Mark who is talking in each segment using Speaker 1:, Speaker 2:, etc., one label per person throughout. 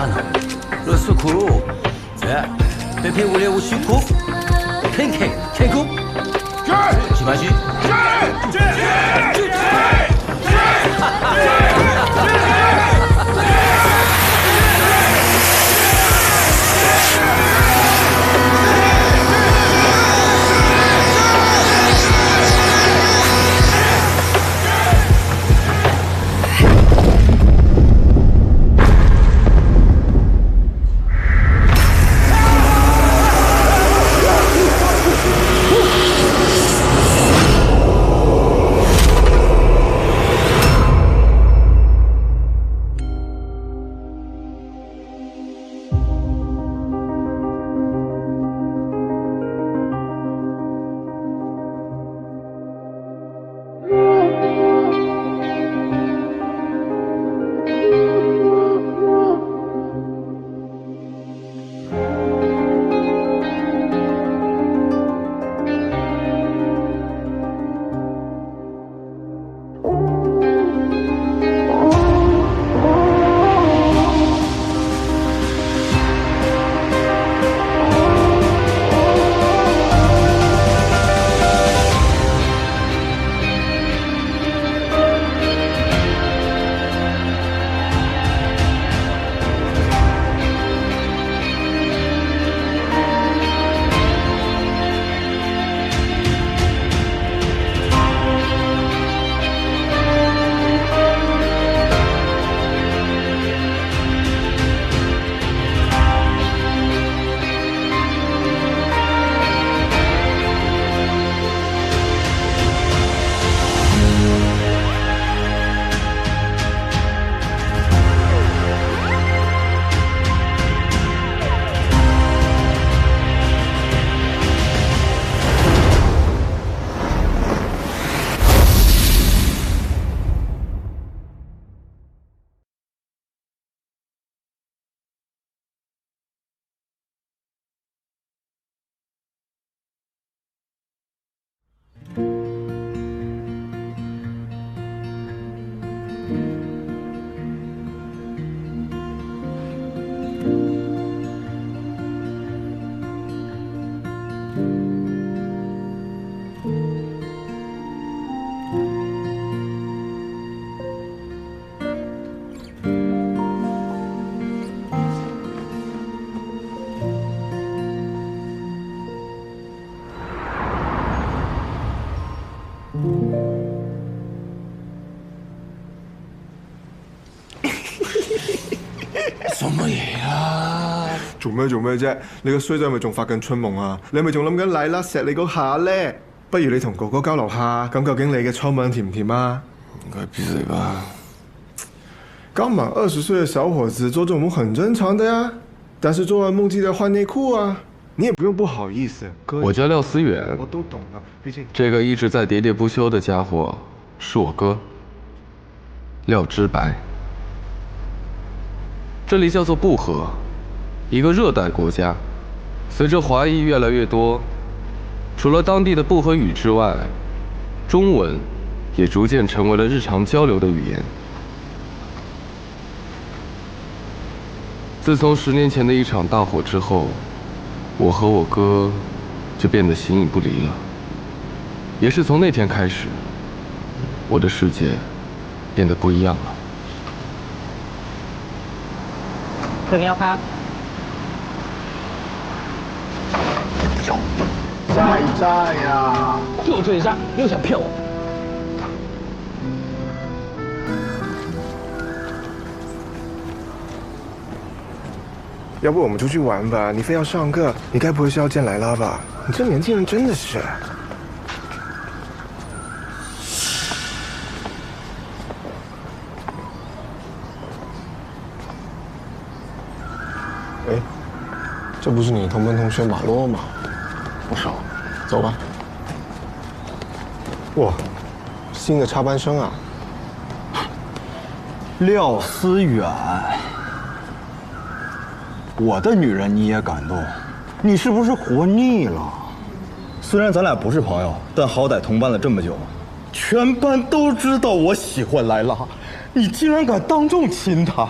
Speaker 1: 呢？热水库，哎，北平物业无虚库，看库，去马去，去！
Speaker 2: 做乜嘢啊？
Speaker 3: 做咩啫？你個衰仔咪仲發緊春夢啊？你咪仲諗緊奶啦錫你嗰下咧？不如你同哥哥交流下，咁究竟你嘅初吻甜唔甜啊？
Speaker 2: 應該閉嘴吧。
Speaker 3: 剛滿20歲的小伙子做這種夢很正常的呀，但是做完夢記得換內褲啊。你也不用不好意思，哥。
Speaker 4: 我叫廖思遠，
Speaker 3: 我都懂了，畢竟
Speaker 4: 這個一直在喋喋不休的家伙是我哥，廖知白。這裡叫做布河，一個熱帶國家。隨着華裔越來越多，除了當地的布河語之外，中文也逐漸成為了日常交流的語言。自從10年前的一場大火之後，我和我哥就變得形影不離了。也是從那天開始，我的世界變得不一樣了。
Speaker 5: ถึงแล้วครับ
Speaker 3: 在不在呀？
Speaker 5: 就这一张，又想骗我？
Speaker 3: 要不我们出去玩吧？你非要上课，你该不会是要见莱拉吧？你这年轻人真的是。哎，这不是你同班同学马洛吗？不熟，走吧。哇，新的插班生啊！
Speaker 6: 廖思远，我的女人你也敢动？你是不是活腻了？虽然咱俩不是朋友，但好歹同班了这么久，全班都知道我喜欢莱拉，你竟然敢当众亲她，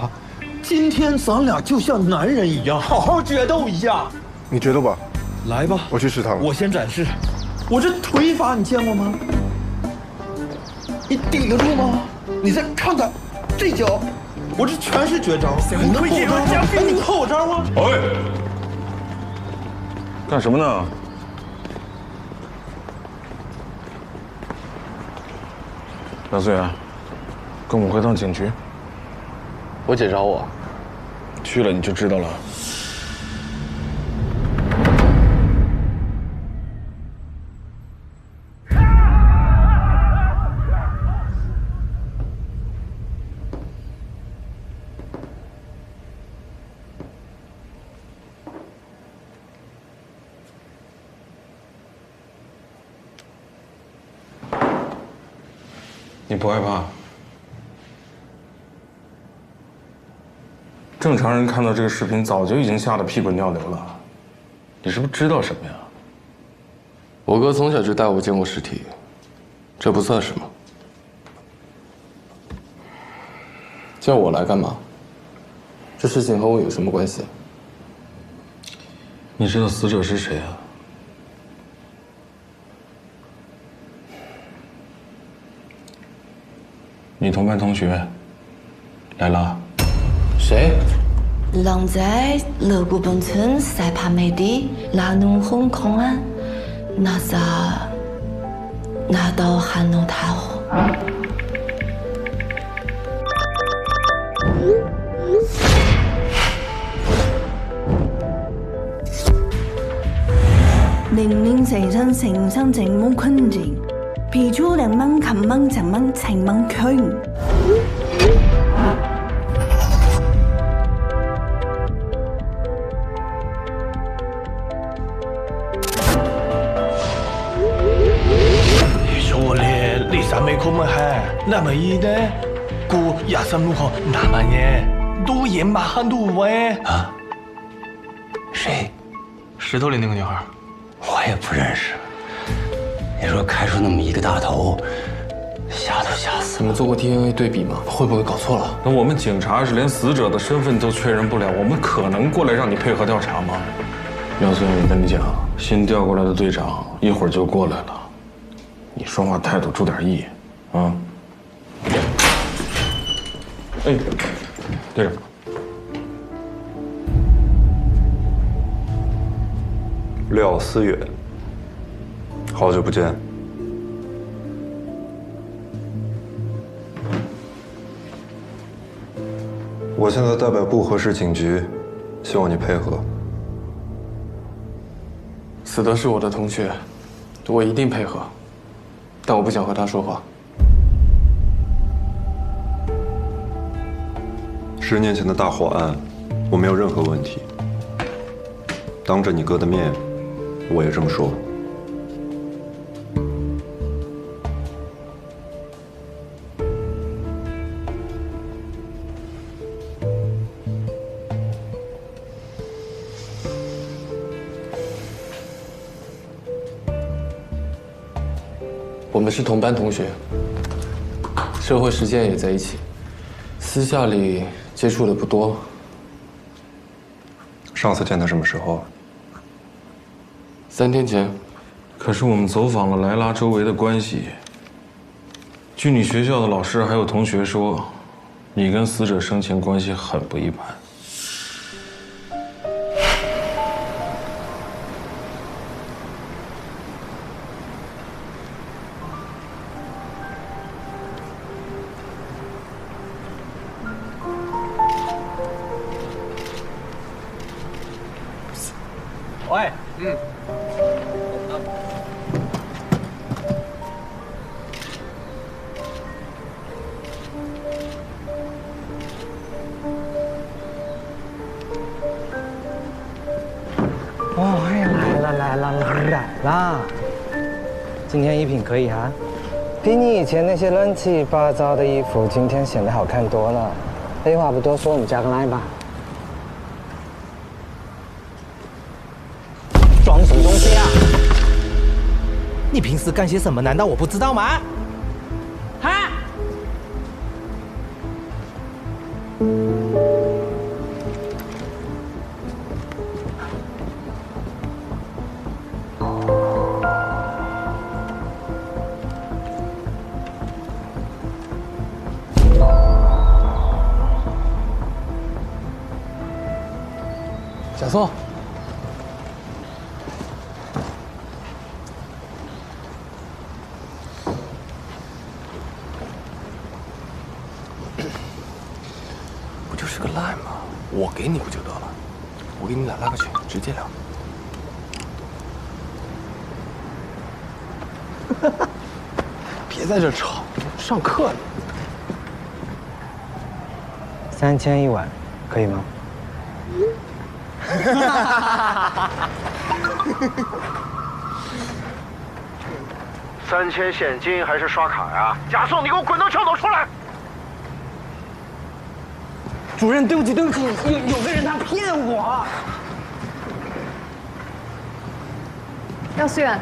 Speaker 6: 今天咱俩就像男人一样，好好决斗一下。
Speaker 3: 你决斗吧，
Speaker 6: 来吧，
Speaker 3: 我去食堂。
Speaker 6: 我先展示，我这腿法你见过吗？你顶得住吗？你再看看这脚，我这全是绝招。你能后招吗？哎，你后招吗？
Speaker 2: 哎，干什么呢？老孙啊，跟我回趟警局。
Speaker 4: 我姐找我。
Speaker 2: 去了你就知道了。你不害怕？正常人看到这个视频，早就已经吓得屁滚尿流了。你是不是知道什么呀？
Speaker 4: 我哥从小就带我见过尸体，这不算什么。叫我来干嘛？这事情和我有什么关系？
Speaker 2: 你知道死者是谁啊？你同班同学，莱拉。
Speaker 4: 谁？
Speaker 7: 狼在乐谷本村塞帕梅地拉农红空安，那啥，那到汉农太后。
Speaker 8: 零零四三成三正冇困境，皮粗两蚊琴蚊成蚊情蚊圈。
Speaker 9: 没空么还那么一的，姑亚三路口那么耶，都演马汉都喂
Speaker 1: 啊？谁？
Speaker 9: 石头里那个女孩，
Speaker 1: 我也不认识。你说开出那么一个大头，吓都吓死了。
Speaker 4: 你们做过 DNA 对比吗？会不会搞错了？
Speaker 2: 那我们警察是连死者的身份都确认不了，我们可能过来让你配合调查吗？苗孙，我跟你讲，新调过来的队长一会儿就过来了，你说话态度注点意。啊！哎，队长，
Speaker 10: 廖思远，好久不见。我现在代表不合适警局，希望你配合。
Speaker 4: 死的是我的同学，我一定配合，但我不想和他说话。
Speaker 10: 10年前的大火案，我没有任何问题。当着你哥的面，我也这么说。
Speaker 4: 我们是同班同学，社会实践也在一起，私下里接触的不多。
Speaker 10: 上次见他什么时候
Speaker 4: ？3天前。
Speaker 2: 可是我们走访了莱拉周围的关系，据你学校的老师还有同学说，你跟死者生前关系很不一般。
Speaker 9: 喂，
Speaker 5: 哦，哎呀，来了！今天衣品可以啊，比你以前那些乱七八糟的衣服，今天显得好看多了。废话不多说，我们加个 line 吧。装什么东西啊？你平时干些什么？难道我不知道吗？哈？
Speaker 2: 小宋。
Speaker 9: 不就是个赖吗？我给你不就得了？我给你俩拉个群，直接聊。别在这吵，上课呢。
Speaker 5: 3000一晚，可以吗
Speaker 11: ？3000现金还是刷卡呀？贾宋，你给我滚到厕所出来！
Speaker 5: 主任，对不起，对不起，有个人他骗我。
Speaker 12: 廖思远，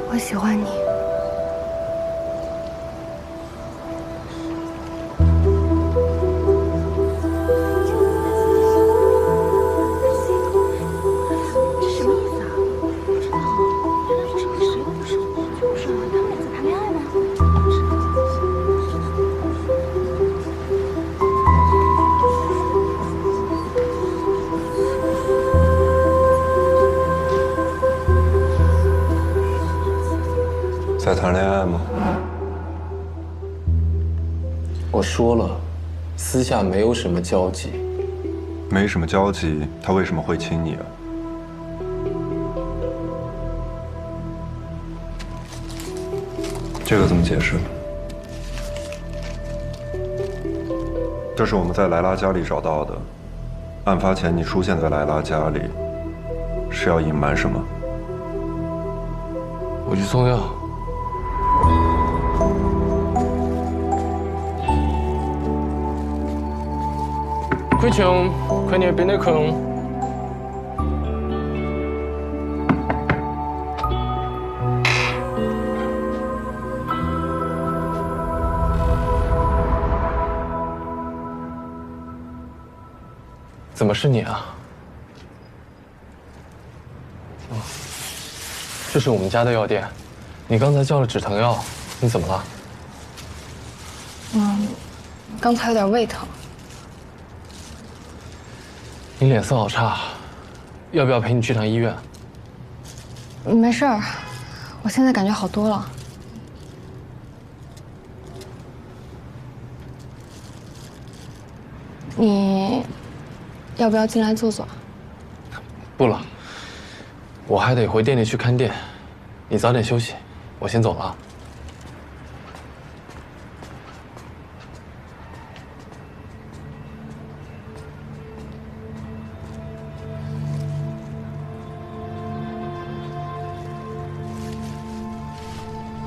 Speaker 12: 我喜欢你。
Speaker 10: 在谈恋爱吗？
Speaker 2: 我说了，私下没有什么交集。
Speaker 10: 没什么交集，他为什么会亲你啊？这个怎么解释？这是我们在莱拉家里找到的。案发前你出现在莱拉家里，是要隐瞒什么？
Speaker 2: 我去送药。快请，快点别那坑。怎么是你啊？哦，这是我们家的药店。你刚才叫了止疼药，你怎么了？
Speaker 12: 刚才有点胃疼。
Speaker 2: 你脸色好差，要不要陪你去趟医院？
Speaker 12: 没事儿，我现在感觉好多了。你要不要进来坐坐？
Speaker 2: 不了，我还得回店里去看店。你早点休息，我先走了啊。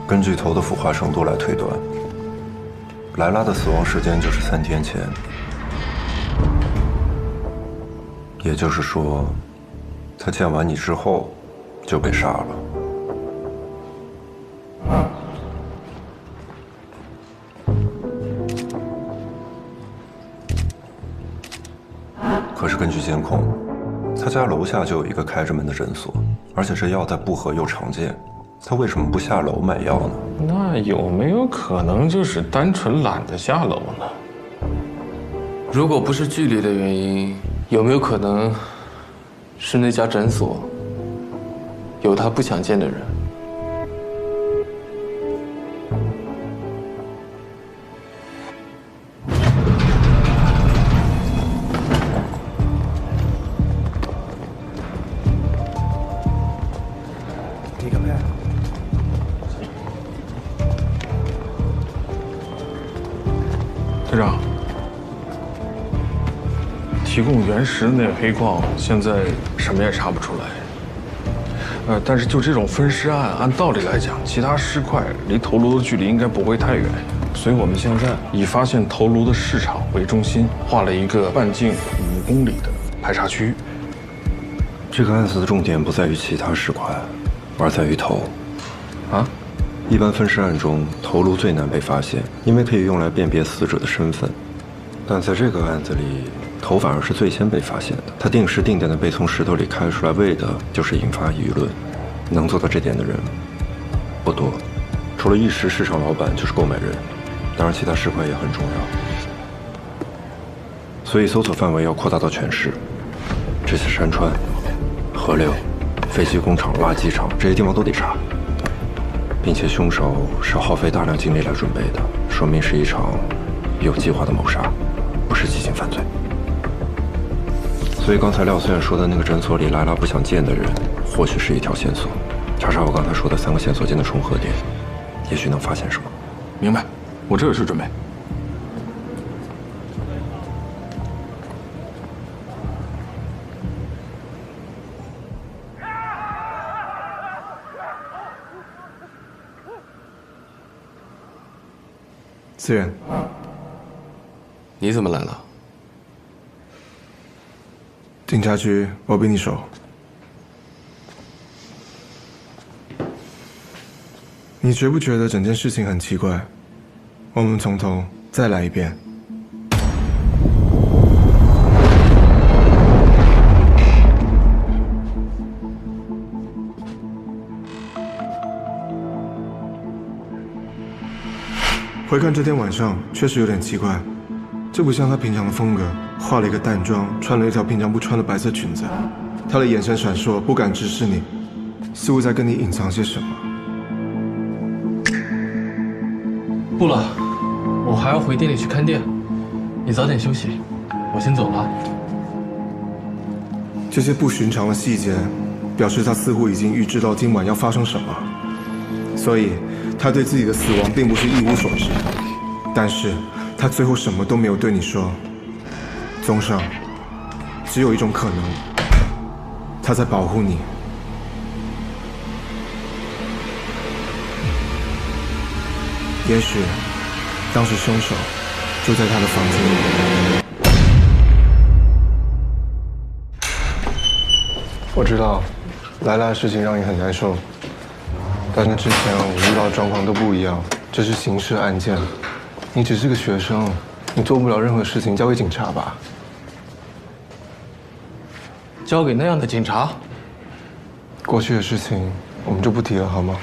Speaker 10: 根据头的腐化程度来推断，莱拉的死亡时间就是3天前，也就是说，她见完你之后就被杀了。可是根据监控，她家楼下就有一个开着门的诊所，而且这药在布河又常见。他为什么不下楼买药呢？
Speaker 2: 那有没有可能就是单纯懒得下楼呢？如果不是距离的原因，有没有可能是那家诊所有他不想见的人？队长，提供原石的那个黑矿，现在什么也查不出来。但是就这种分尸案，按道理来讲，其他尸块离头颅的距离应该不会太远，所以我们现在以发现头颅的市场为中心，画了一个半径5公里的排查区。
Speaker 10: 这个案子的重点不在于其他尸块，而在于头。
Speaker 2: 啊？
Speaker 10: 一般分尸案中，头颅最难被发现，因为可以用来辨别死者的身份。但在这个案子里，头反而是最先被发现的。他定时定点的被从石头里开出来，为的就是引发舆论。能做到这点的人，不多，除了一时市场老板就是购买人，当然其他市块也很重要。所以搜索范围要扩大到全市，这些山川、河流、废弃工厂、垃圾场这些地方都得查，并且凶手是耗费大量精力来准备的，说明是一场有计划的谋杀，不是激情犯罪。所以刚才廖思远说的那个诊所里莱拉不想见的人，或许是一条线索。查查我刚才说的3个线索间的重合点，也许能发现什么。
Speaker 2: 明白，我这有事准备。
Speaker 3: 思远，
Speaker 4: 你怎么来了？
Speaker 3: 警察局，我比你熟。你觉不觉得整件事情很奇怪？我们从头再来一遍。回看这天晚上，确实有点奇怪，这不像他平常的风格，化了一个淡妆，穿了一条平常不穿的白色裙子，他的眼神闪烁，不敢直视你，似乎在跟你隐藏些什么。
Speaker 13: 不了，我还要回店里去看店，你早点休息，我先走了。
Speaker 3: 这些不寻常的细节，表示他似乎已经预知到今晚要发生什么，所以他对自己的死亡并不是一无所知。但是他最后什么都没有对你说。综上，只有一种可能，他在保护你。也许，当时凶手就在他的房间里。我知道，莱拉的事情让你很难受，但是之前我遇到的状况都不一样。这是刑事案件，你只是个学生，你做不了任何事情，交给警察吧。
Speaker 13: 交给那样的警察？
Speaker 3: 过去的事情我们就不提了，好吗？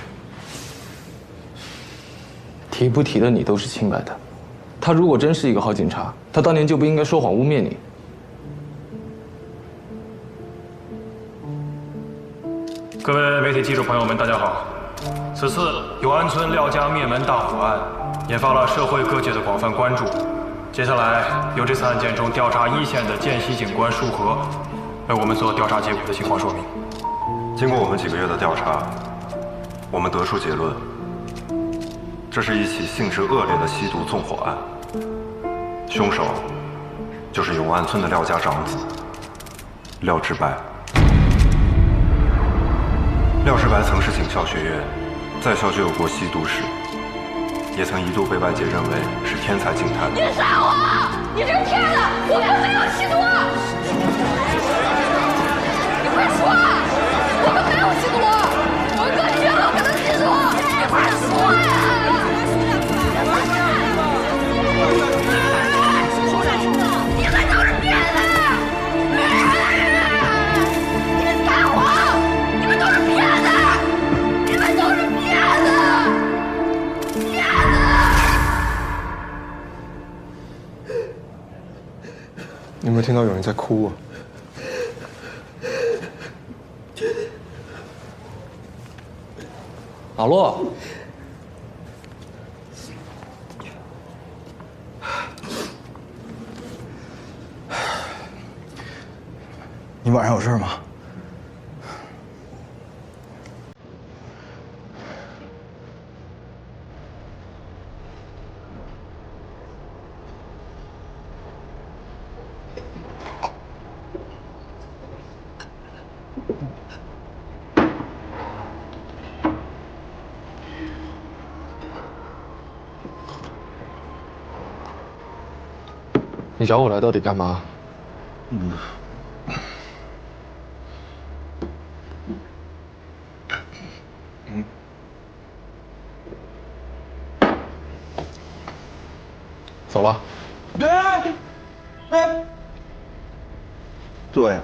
Speaker 13: 提不提的你都是清白的。他如果真是一个好警察，他当年就不应该说谎污蔑你。
Speaker 14: 各位媒体记者朋友们，大家好。此次永安村廖家灭门大火案，引发了社会各界的广泛关注。接下来由这次案件中调查一线的见习警官舒和，为我们做调查结果的情况说明。
Speaker 10: 经过我们几个月的调查，我们得出结论。这是一起性质恶劣的吸毒纵火案，凶手就是永安村的廖家长子廖志白。廖志白曾是警校学院，在校就有过吸毒史，也曾一度被外界认为是天才警探。
Speaker 15: 你杀我！你这个骗子！我可没有吸毒！你快说！我可没有吸毒！我哥绝不可能吸毒！你快说呀！你们都是骗子！你们撒谎！你们都是骗子！你们都是骗子！骗子！
Speaker 3: 你有没有听到有人在哭啊？
Speaker 13: 老骆，
Speaker 6: 你晚上有事吗？
Speaker 13: 你找我来到底干嘛？走吧。
Speaker 6: 坐呀。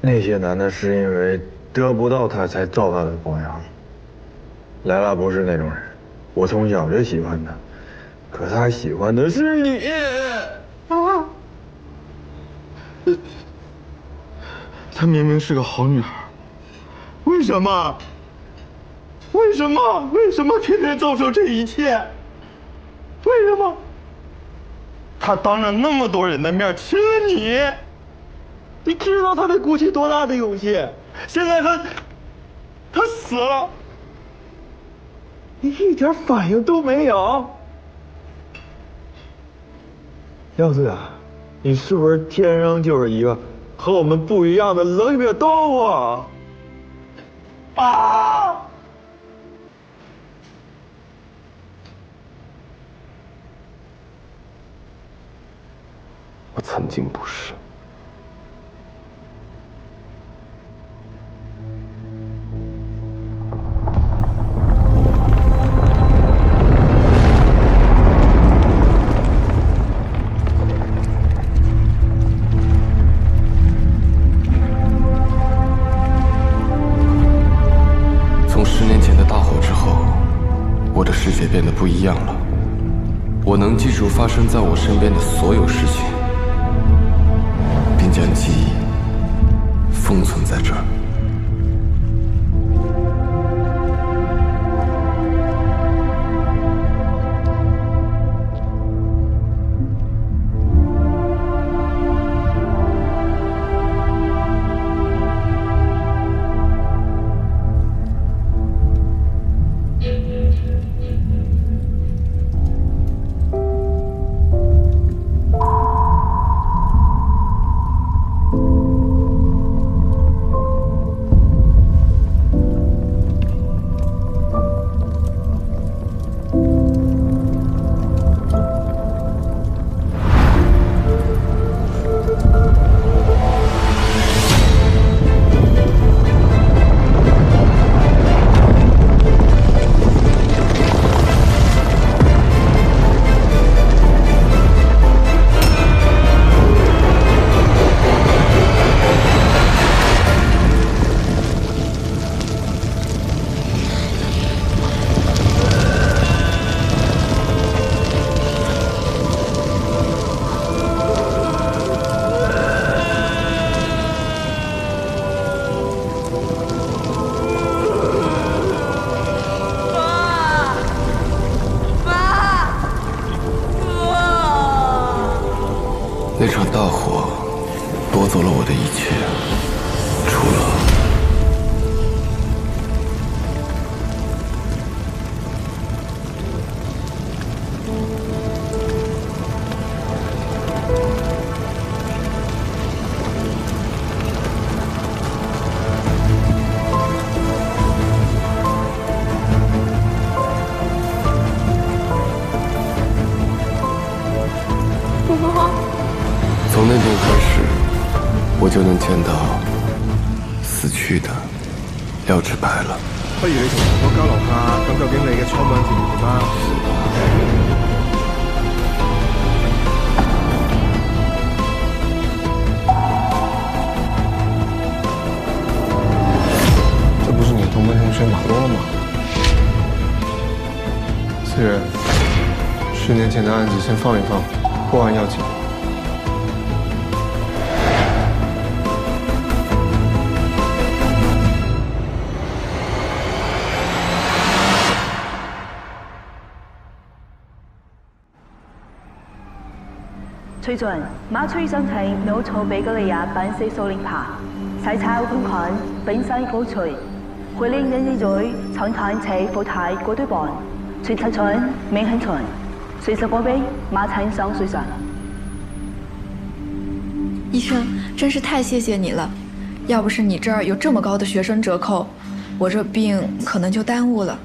Speaker 6: 那些男的是因为得不到他才造他的榜样。莱拉不是那种人，我从小就喜欢她，可他喜欢的是你。啊！她明明是个好女孩，为什么？为什么？为什么偏偏遭受这一切？为什么？她当着那么多人的面亲了你，你知道她得鼓起多大的勇气？现在她死了，你一点反应都没有。耀子啊，你是不是天生就是一个和我们不一样的冷血动物啊？啊！
Speaker 4: 我曾经不是。从10年前的大火之后，我的世界变得不一样了。我能记住发生在我身边的所有事情，并将记忆封存在这儿。那场大火夺走了我的一切，除了……从那天开始，我就能见到死去的廖志白了。
Speaker 3: 不如你同我交流下，咁究竟你嘅初吻甜唔甜啊？这不是你同班同学马洛吗？思源，10年前的案子先放一放，破案要紧。
Speaker 16: 最近馬崔申請腦槽比格利亞版4數令牌，細查寬款本身高垂，回令人一嘴長談且富態過對半，全七寸命很純，隨時過杯馬產上水上。
Speaker 17: 医生，真是太谢谢你了，要不是你这儿有这么高的学生折扣，我这病可能就耽误了。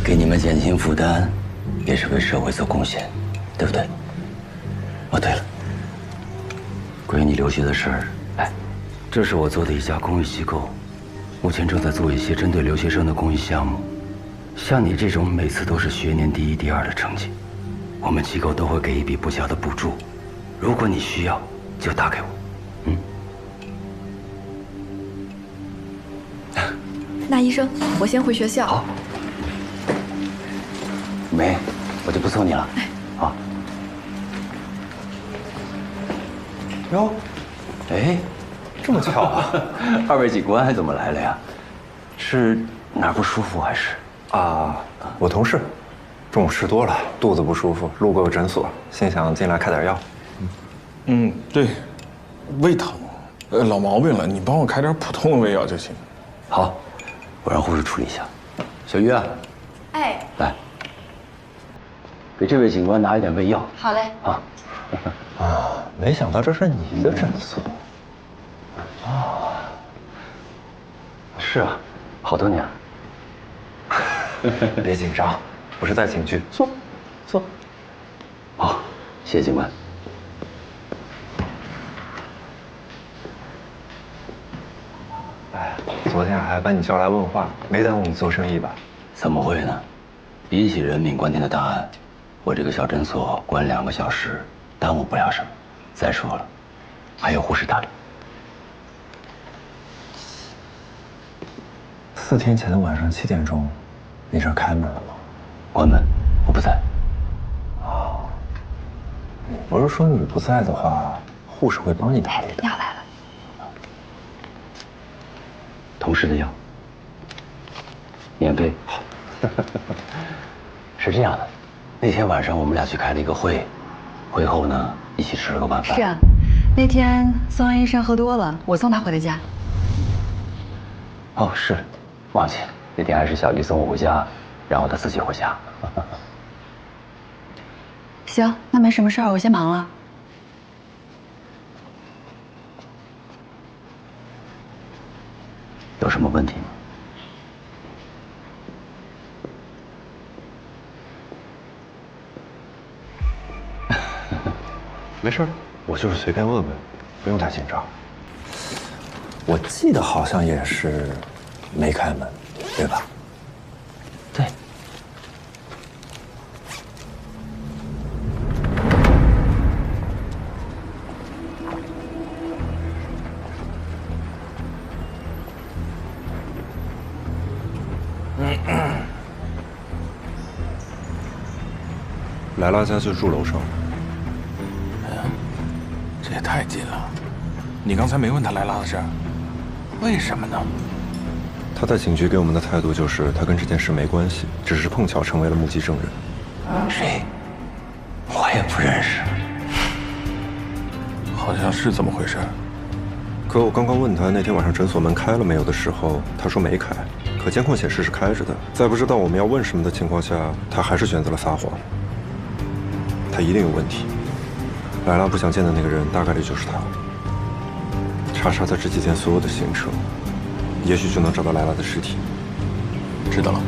Speaker 1: 给你们减轻负担，也是为社会做贡献，对不对？哦，对了，关于你留学的事儿，哎，这是我做的一家公益机构，目前正在做一些针对留学生的公益项目。像你这种每次都是学年第1、第2的成绩，我们机构都会给一笔不小的补助。如果你需要，就打给我。
Speaker 17: 那医生，我先回学校。
Speaker 1: 好。梅，我就不送你了。好。哟，哎，这么巧啊！二位警官怎么来了呀？是哪儿不舒服还是？
Speaker 10: 啊，我同事中午吃多了，肚子不舒服，路过诊所，心想进来开点药。
Speaker 2: 嗯，对，胃疼，老毛病了，你帮我开点普通的胃药就行。
Speaker 1: 好，我让护士处理一下。小玉啊，
Speaker 17: 哎，
Speaker 1: 来，给这位警官拿一点胃药。
Speaker 17: 好嘞。
Speaker 1: 啊。
Speaker 10: 啊，没想到这是你的诊所。
Speaker 1: 啊，是啊，好多年了。
Speaker 10: 别紧张，不是在警局。坐，坐。
Speaker 1: 好，谢谢警官。
Speaker 10: 哎，昨天还把你叫来问话，没耽误你做生意吧？
Speaker 1: 怎么会呢？比起人命关天的大案，我这个小诊所关2个小时，耽误不了什么。再说了，还有护士打理。
Speaker 10: 4天前的晚上7点钟，你这儿开门了吗？
Speaker 1: 关门，我不在。
Speaker 10: 哦，你不是说你不在的话，护士会帮你打理的？
Speaker 17: 药来了。
Speaker 1: 同事的药，免费。是这样的，那天晚上我们俩去开了一个会，会后呢一起吃了个晚饭。
Speaker 18: 是啊，那天宋安医生喝多了，我送他回的家。
Speaker 1: 哦，是。 忘记那天还是小玉送我回家，然后他自己回家。
Speaker 18: 行，那没什么事儿，我先忙了。
Speaker 1: 有什么问题吗？
Speaker 10: 没事，我就是随便问问，不用太紧张。我记得好像也是。 没开门，对吧？
Speaker 1: 对。
Speaker 10: 莱拉家就住楼上。
Speaker 2: 这也太近了。你刚才没问他莱拉的事，为什么呢？
Speaker 10: 他在警局给我们的态度就是，他跟这件事没关系，只是碰巧成为了目击证人。
Speaker 1: 谁？我也不认识。
Speaker 2: 好像是这么回事。
Speaker 10: 可我刚刚问他那天晚上诊所门开了没有的时候，他说没开，可监控显示是开着的。在不知道我们要问什么的情况下，他还是选择了撒谎。他一定有问题。莱拉不想见的那个人，大概率就是他。查查他这几天所有的行程。 也许就能找到莱拉的尸体。
Speaker 2: 知道了。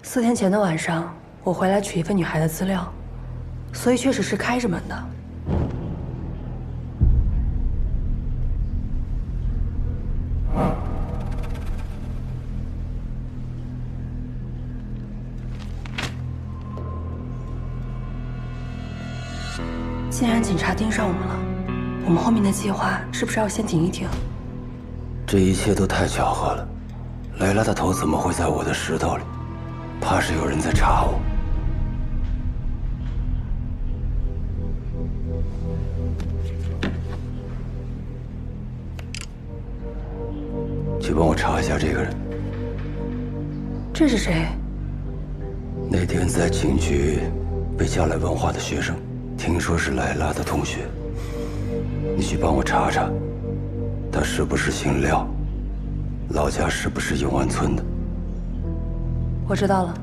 Speaker 19: 4天前的晚上，我回来取一份女孩的资料，所以确实是开着门的。 既然警察盯上我们了，我们后面的计划是不是要先停一停？
Speaker 1: 这一切都太巧合了，莱拉的头怎么会在我的石头里？怕是有人在查我。去帮我查一下这个人。
Speaker 19: 这是谁？
Speaker 1: 那天在警局被叫来问话的学生。 听说是莱拉的同学，你去帮我查查，他是不是姓廖，老家是不是永安村的？
Speaker 19: 我知道了。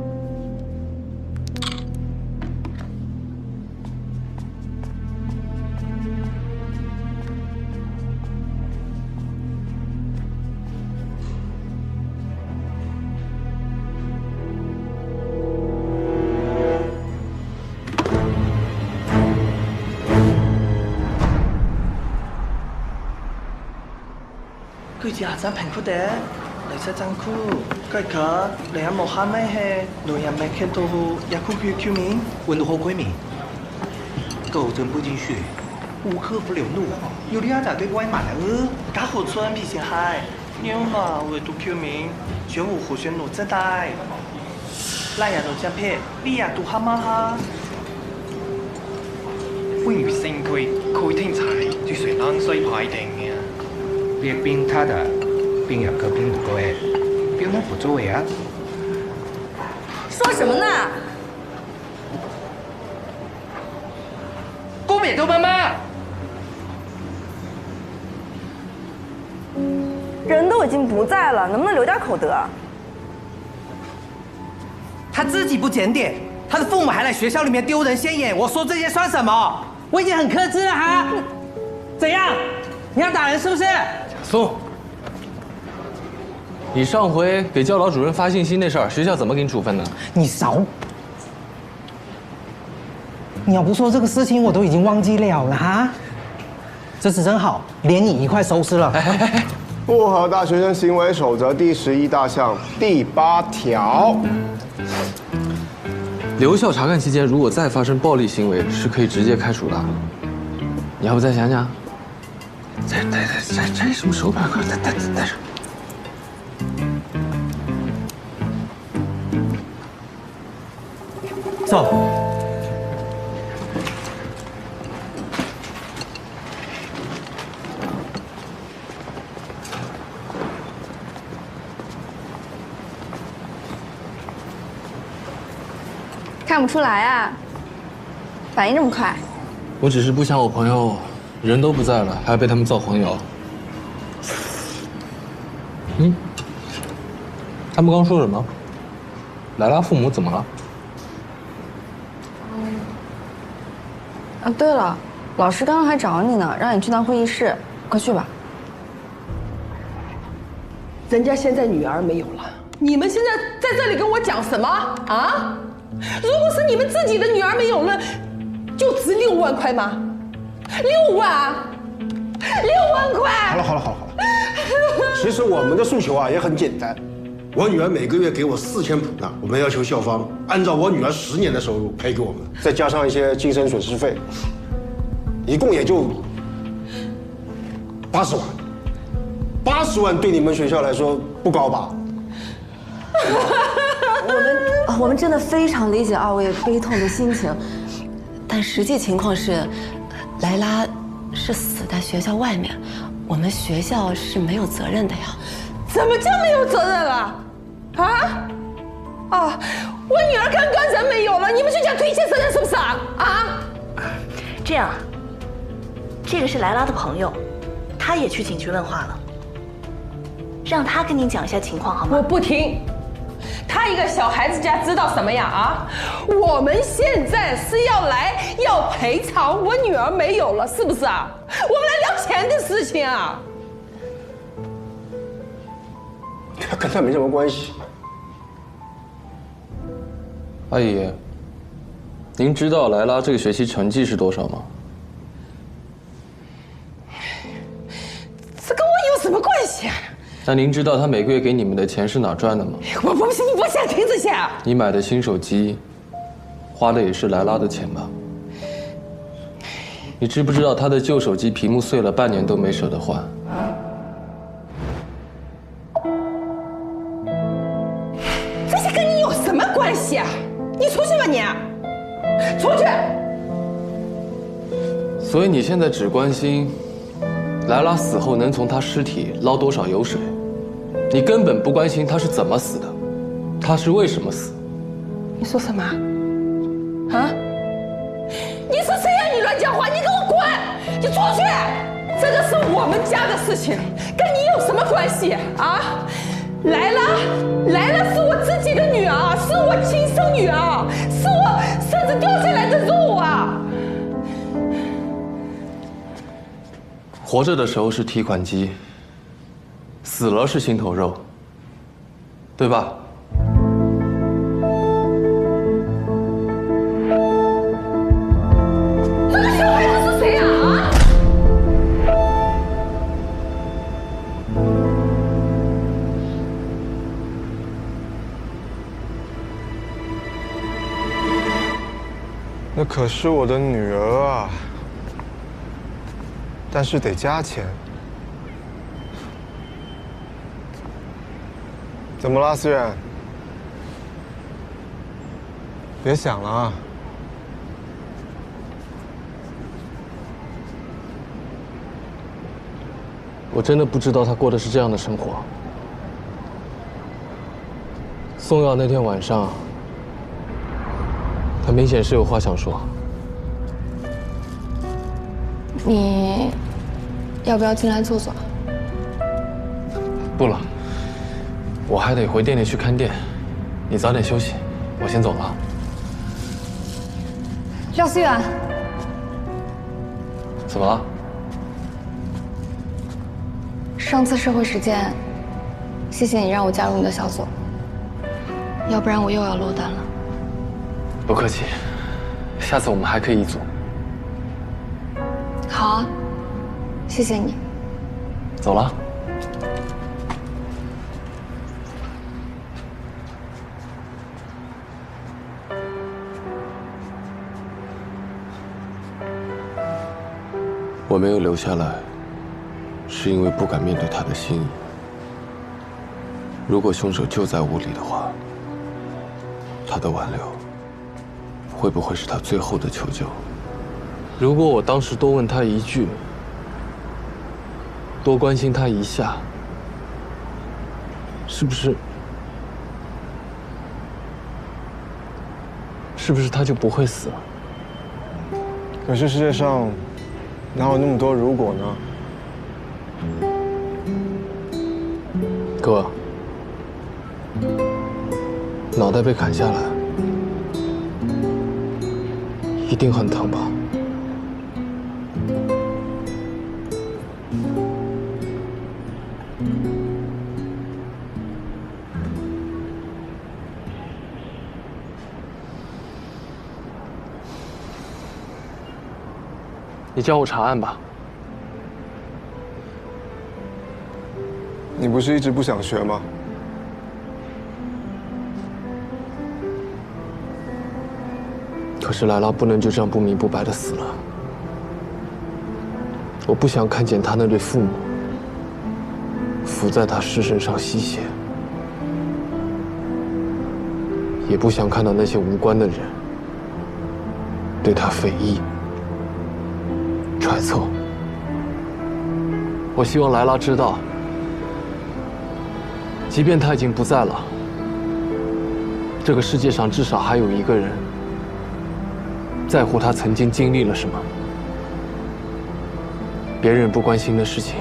Speaker 20: 佢夜陣平佢哋。
Speaker 9: 你實真酷，佢講你喺冇喊咩係，你也沒看到也酷酷面，問到好鬼面，狗真不進去，無可不了怒，有啲阿仔對外馬來打好村皮先嗨，牛嘛會都酷面，全無互選怒真大，拉人都真撇，你也都哈嘛哈。
Speaker 20: 歡迎升區，佢聽齊就隨冷水排定嘅。
Speaker 5: 別冰他的，冰有個冰不夠哎，冰能不作為啊？
Speaker 15: 說什麼呢？
Speaker 5: 公冕都媽媽，
Speaker 16: 人都已經不在了，能不能留點口德？
Speaker 5: 他自己不檢點，他的父母還來學校裡面丟人現眼，我說這些算什麼？我已經很克制了哈。怎樣？你要打人是不是？
Speaker 13: 松，你上回給教導主任發信息那事兒，學校怎麼給你處分的？
Speaker 5: 你少！你要不說這個事情，我都已經忘記了哈。這次真好，連你一塊收拾了。
Speaker 21: 不合大學生行為守則第11大項第8條。
Speaker 13: 留校查看期間，如果再發生暴力行為，是可以直接開除的。你要不再想想？戴什麼手錶？快戴上。
Speaker 5: 走。
Speaker 12: 看不出來啊，反應這麼快。
Speaker 13: 我只是不想我朋友人都不在了，還要被他們造黃謠。他們剛說什麼？萊拉父母怎麼了？
Speaker 12: 啊，對了，老師剛剛還找你呢，讓你去趟會議室，快去吧。
Speaker 22: 人家現在女兒沒有了，你們現在在這裡跟我講什麼啊？如果是你們自己的女兒沒有了，就值6萬塊嗎？6萬，6萬塊！
Speaker 23: 好了，其實我們的訴求啊也很簡單，我女兒每個月給我4000普納，我們要求校方按照我女兒10年的收入賠給我們，再加上一些精神損失費，一共也就80萬。80萬對你們學校來說不高吧？
Speaker 19: 我們真的非常理解2位悲痛的心情，但實際情況是，萊拉是死在學校外面，我們學校是沒有責任的呀。
Speaker 22: 怎麼就沒有責任了？啊，我女兒剛剛人沒有了，你們就想推卸責任是不是啊？
Speaker 16: 這樣，這個是萊拉的朋友，他也去警局問話了，讓他跟你講一下情況好嗎？
Speaker 22: 我不聽。他一個小孩子家知道什麼呀？啊！我們現在是要賠償，我女兒沒有了，是不是啊？我們來聊錢的事情啊！
Speaker 23: 跟他沒什麼關係。
Speaker 13: 阿姨，您知道萊拉這個學期成績是多少嗎？
Speaker 22: 這跟我有什麼關係啊？
Speaker 13: 那您知道他每個月給你們的錢是哪賺的嗎？
Speaker 22: 我不想聽這些。
Speaker 13: 你買的新手機，花的也是萊拉的錢吧？你知不知道他的舊手機屏幕碎了半年都沒捨得換？
Speaker 22: 這些跟你有什麼關係啊？你出去吧你，出去！
Speaker 13: 所以你現在只關心萊拉死後能從他屍體撈多少油水。你根本不關心他是怎麼死的，他是為什麼死？
Speaker 22: 你說什麼？啊？你是誰呀？你亂講話！你給我滾！你出去！這個是我們家的事情，跟你有什麼關係啊？萊拉是我自己的女兒，是我親生女兒，是我身子掉下來的肉啊！
Speaker 13: 活着的時候是提款機。死了是心頭肉，對吧？
Speaker 22: 這個小孩子是誰啊？
Speaker 3: 那可是我的女儿啊，但是得加钱。怎么了，思远？别想了啊。
Speaker 13: 我真的不知道他过的是这样的生活。送药那天晚上，他明显是有话想说。
Speaker 12: 你要不要进来坐坐？
Speaker 13: 不了，我还得回店里去看店。你早点休息，我先走了。
Speaker 12: 廖思远，
Speaker 13: 怎么了？
Speaker 12: 上次社会实践，谢谢你让我加入你的小组，要不然我又要落单了。
Speaker 13: 不客气，下次我们还可以一组。
Speaker 12: 好啊，谢谢你。
Speaker 13: 走了。我没有留下来，是因为不敢面对他的心意。如果凶手就在屋里的话，他的挽留会不会是他最后的求救？如果我当时多问他一句，多关心他一下，是不是他就不会死了？
Speaker 3: 可是世界上哪有那么多如果呢？
Speaker 13: 哥，脑袋被砍下来，一定很疼吧？你叫我查案吧。
Speaker 3: 你不是一直不想学吗？
Speaker 13: 可是莱拉不能就这样不明不白的死了。我不想看见他那对父母伏在他尸身上吸血，也不想看到那些无关的人对他非议、揣测。我希望莱拉知道，即便他已经不在了，这个世界上至少还有一个人在乎他曾经经历了什么。别人不关心的事情，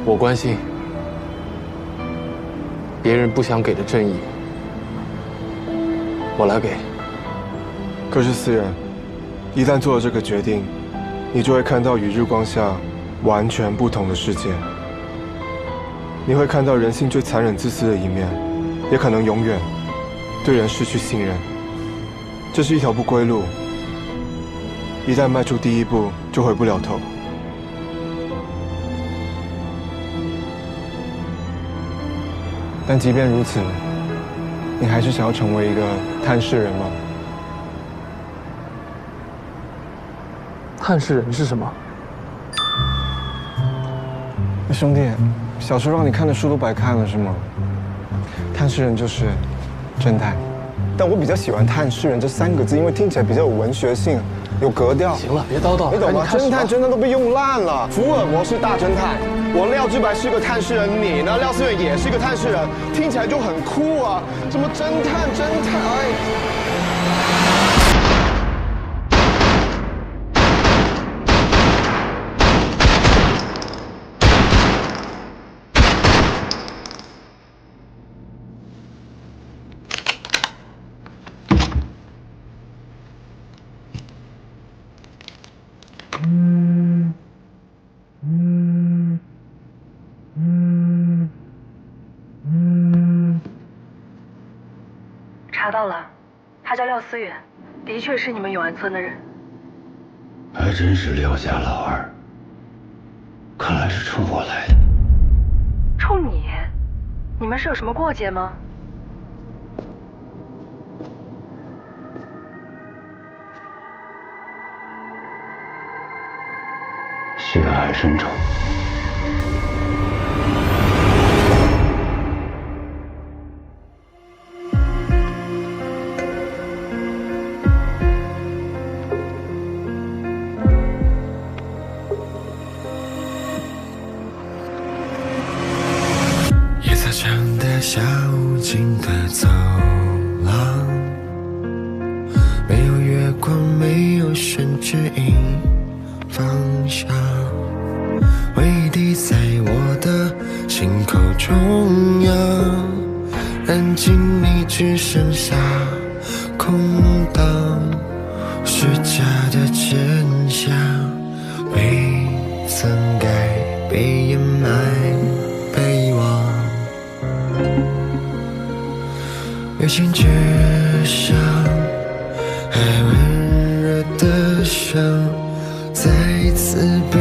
Speaker 13: 我关心；别人不想给的正义，我来给。
Speaker 3: 可是思远，一旦做了这个决定，你就会看到与日光下完全不同的世界。你会看到人性最残忍自私的一面，也可能永远对人失去信任。这是一条不归路，一旦迈出第一步，就回不了头。但即便如此，你还是想要成为一个探视人吗？
Speaker 13: 探视人是什么？
Speaker 3: 兄弟，小时候让你看的书都白看了是吗？探视人就是侦探，但我比较喜欢探视人这3个字，因为听起来比较有文学性，有格调。
Speaker 13: 行了，别叨叨，
Speaker 3: 你懂吗？侦探都被用烂了。福尔摩是大侦探，我廖志白是个探视人，你呢？廖思远也是个探视人，听起来就很酷啊！什么侦探，哎。
Speaker 16: 查到了，他叫廖思远，的确是你们永安村的人。
Speaker 1: 还真是廖家老二，看来是冲我来的。
Speaker 16: 冲你？你们是有什么过节吗？
Speaker 1: 血海深仇。
Speaker 7: 夜色长的下无尽的走廊，没有月光，没有神指引方向，回忆滴在我的心口中央，安静里只剩下空荡，虚假的真相未曾改，被掩埋，被遗忘。月琴之上，还温热的伤，再次被